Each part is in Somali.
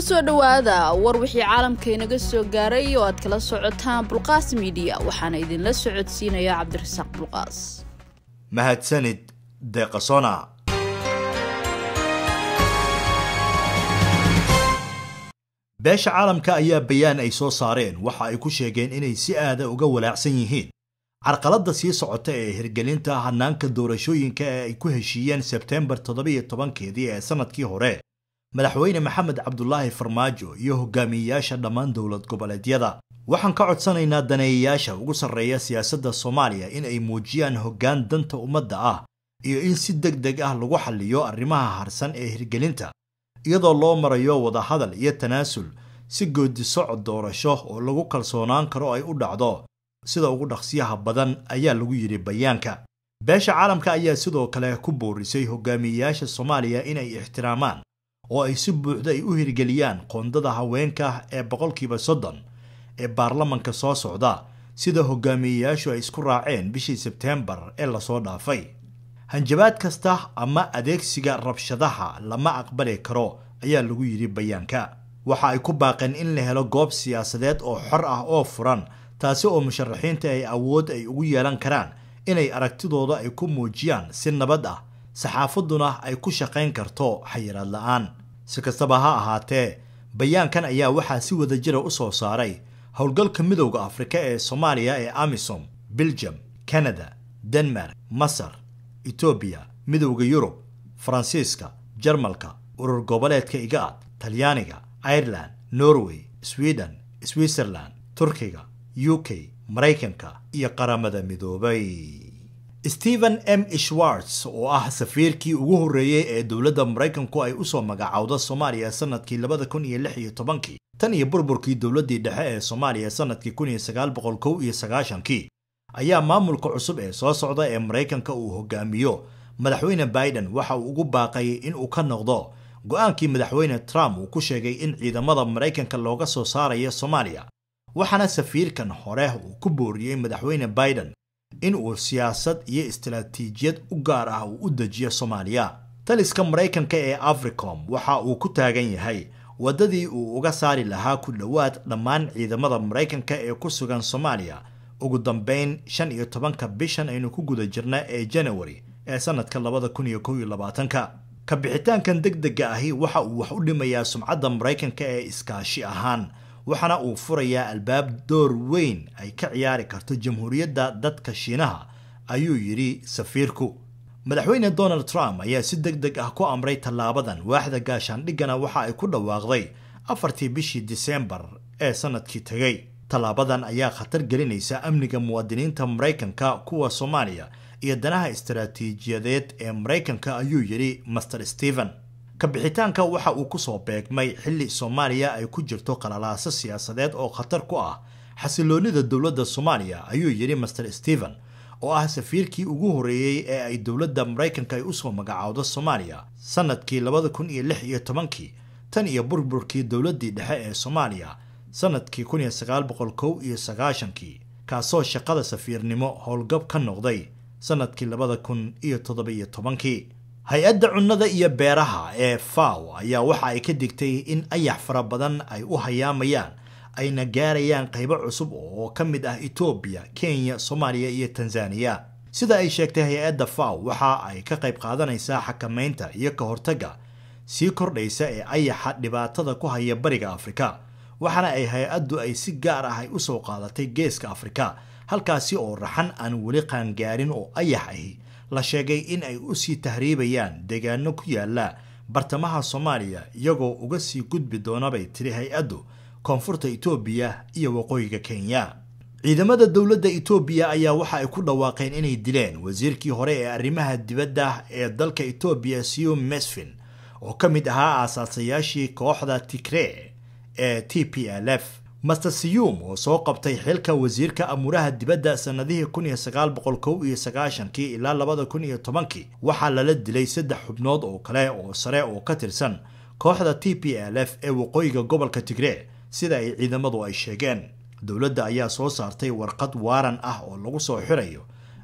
kusoo dhawaada war wixii caalamka inaga soo gaaray oo aad kala socotaan Bulqaas Media waxaana idin la socodsiinaya Cabdirasaaq Bulqaas. mahadsanid deeqasona. beesha caalamka ayaa bayaan ay soo saareen waxa ay ku sheegeen inay si aad uga walaacsan yihiin carqaladda sii socota ee hirgelinta hanaanka doorashooyinka ee ay ku heshiiyeen September 17 ee sanadkii hore madaxweyne Maxamed Cabdullaahi Farmaajo iyo hogaamiyayaasha dhammaan dawlad goboleedyada. waxaan ka codsanaynaa daneeyayaasha ugu sarreeya siyaasadda Soomaaliya in ay muujiyaan hoggaan danta ummadda ah iyo in si degdeg ah lagu xalliyo arrimaha harsan ee hirgelinta iyadoo loo marayo wada hadal iyo tanaasul si goodi socod doorasho oo lagu kalsoonaan karo ay u dhacdo sida ugu dhaqsiyaha badan ayaa lagu yiri bayaanka. beesha caalamka ayaa sidoo kale ku boorisay hogaamiyayaasha Soomaaliya in ay ixtiraamaan oo ay si buuxda u hirgeliyaan qoondada haweenka ee 30% ee baarlamaanka soo socda sida hogaamiyayaashu ay isku raaceen bishii September ee la soo dhaafay. hanjabaad kasta ama adeegsiga rabshadaha lama aqbali karo ayaa lagu yiri bayaanka. waxa ay ku baaqeen in la helo goob siyaasadeed oo xor ah oo furan taasi oo musharaxiinta ay awood ay ugu yeelan karaan inay aragtidooda ay ku muujiyaan si nabad ah saxaafaduna ay ku shaqayn karto xayiraad la'aan. si kastaba ha ahaatee bayaankan ayaa waxaa si wada jira u soo saaray howlgalka midowga Afrika ee Soomaaliya ee AMISOM, Belgium, Canada, Denmark, Masar, Ethiopia, midowga Yurub, Faransiiska, Jarmalka, urur goboleedka IGAD, Talyaaniga, Ireland, Norway, Sweden, Switzerland, Turkiga, UK, Mareykanka iyo qaramada midoobay. Stephen M. Schwartz oo ah safiirkii ugu horeeyay ee dawladda Mareykanku ay u soo magacaawdo Soomaaliya sanadkii 2016 tan iyo burburkii dawladdii dhexe ee Soomaaliya sanadkii 1991 ayaa maamulka cusub ee soo socda ee Mareykanka uu hogaamiyo madaxweyne Biden waxa uu ugu baaqay in uu ka noqdo go'aankii madaxweyne Trump uu ku sheegay in ciidamada Mareykanka looga soo saarayo Soomaaliya. waxaana safiirkan hore uu ku booriyay madaxweyne Biden in uu siyaasad iyo istiraatiijiyad u gaar ah u dejiyo Soomaaliya. taliska Mareykanka ee Africom waxa uu ku taagan yahay wadadii uu uga saari lahaa ku dhawaad dhammaan ciidamada Mareykanka ee ku sugan Soomaaliya ugu dambeyn 15 bishan aynu ku guda jirnaa ee January ee sanadka 2021. ka bixitaankan degdega ahi waxa uu wax u dhimayaa sumcadda Mareykanka ee iskaashi ahaan waxana uu furayaa albaab door weyn ay ka ciyaari karto jamhuuriyadda dadka Shiinaha ayuu yiri safiirku. madaxweyne Donald Trump ayaa si degdeg ah ku amray talaabadan waaxda gaashaandhigana waxa ay ku dhawaaqday 4 bishii December ee sanadkii tagay. talaabadan ayaa khatar gelinaysa amniga muwaadiniinta Mareykanka kuwa Soomaaliya iyo danaha istiraatiijiyadeed ee Mareykanka ayuu yiri Mr. Stephen. ka bixitaanka waxa uu ku soo beegmay xilli Soomaaliya ay ku jirto qalalaasa siyaasadeed oo khatar ku ah xasiloonida dawladda Soomaaliya ayuu yiri Mr. Stephen oo ah safiirkii ugu horeeyay ee ay dawladda Mareykanka ay u soo magacaawdo Soomaaliya sanadkii 2016 tan iyo burburkii dawladdii dhexe ee Soomaaliya sanadkii 1991 kaasoo shaqada safiirnimo howlgab ka noqday sanadkii 2017. hay-adda cunnada iyo beeraha ee FAO ayaa waxa ay ka digtay in ayax fara badan ay u hayaamayaan ayna gaarayaan qaybo cusub oo ka mid ah Ethiopia, Kenya, Soomaaliya iyo Tanzania. sida ay sheegtay hay-adda FAO waxa ay ka qayb qaadanaysaa xakamaynta iyo ka hortagga sii kordhaysa ee ayaxa dhibaatada ku haya bariga Afrika. waxaana ay hay-addu ay si gaar ah ay u soo qaadatay geeska Afrika halkaasi oo raxan aan weli qaangaarin oo ayax ahi la sheegay in ay u sii tahriibayaan deegaano ku yaala bartamaha Soomaaliya iyagoo uga sii gudbi doona bay tiri hay-addu koonfurta Ethiopia iyo waqooyiga Kenya. ciidamada dawladda Ethiopia ayaa waxa ay ku dhawaaqeen inay dileen wasiirkii hore ee arrimaha dibadda ee dalka Ethiopia Siyum Mesfin oo ka mid ahaa aasaasayaashii kooxda Tigray ee TPLF. Mr. Siyum oo soo qabtay xilka wasiirka amuraha dibadda sanadihii 1991 ilaa 2010 waxaa lala dilay 3 xubnood oo kale oo sare oo ka tirsan kooxda TPLF ee waqooyiga gobolka Tigray sida ay ciidamadu ay sheegeen. dawladda ayaa soo saartay warqad waaran ah oo lagu soo xirayo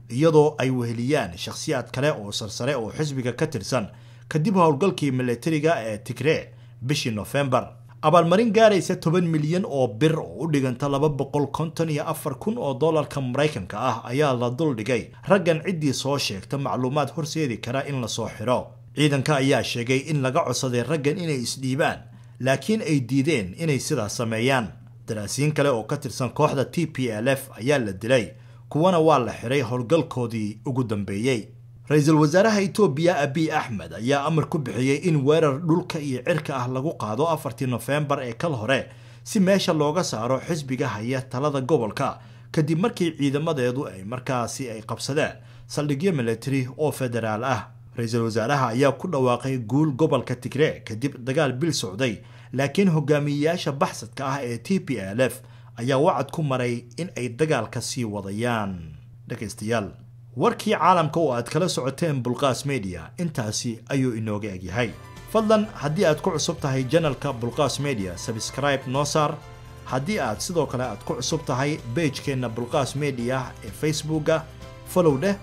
iyadoo ay weheliyaan shakhsiyaad kale oo sarsare oo xisbiga ka tirsan kadib howlgalkii militariga ee Tigray bishii November. abaalmarin gaaraysa 10 milyan oo bir oo u dhiganta 254,000 oo doolarka Mareykanka ah ayaa la duldhigay raggan ciddii soo sheegta macluumaad horseedi kara in la soo xiro. ciidanka ayaa sheegay in laga codsaday raggan inay isdhiibaan laakiin ay diideen inay sidaas sameeyaan. daraasiin kale oo ka tirsan kooxda TPLF ayaa la dilay, kuwana waa la xiray howlgalkoodii ugu dambeeyay. ra'iisul wasaaraha Itoobiya Abiy Ahmed ayaa amar ku bixiyay in weerar dhulka iyo cirka ah lagu qaado 4 November ee kal hore si meesha looga saaro xisbiga haya talada gobolka kadib markii ciidamadeedu ay markaasi ay qabsadeen saldhigyo military oo federaal ah. ra'iisul wasaaraha ayaa ku dhawaaqay guul gobolka Tigray kadib dagaal bil socday, laakiin hogaamiyayaasha baxsadka ah ee TPLF ayaa wacad ku maray in ay dagaalka sii wadayaan. dhageystayaal, warkii caalamka oo aad kala socoteen Bulqaas Media intaasi ayuu inooga egyahay. fadlan haddii aad ku cusub tahay channelka Bulqaas Media, subscribe noo saar. haddii aad sidoo kale aad ku cusub tahay page-keena Bulqaas Media ee Facebook-ga, follow dheh.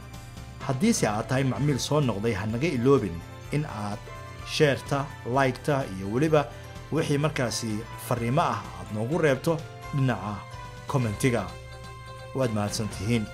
haddii se aad tahay macmiil soo noqday ha naga iloobin in aad share-ta, like-ta iyo weliba wixii markaasi fariimo ah aad noogu reebto dhinaca commentiga. waad mahadsantihiin.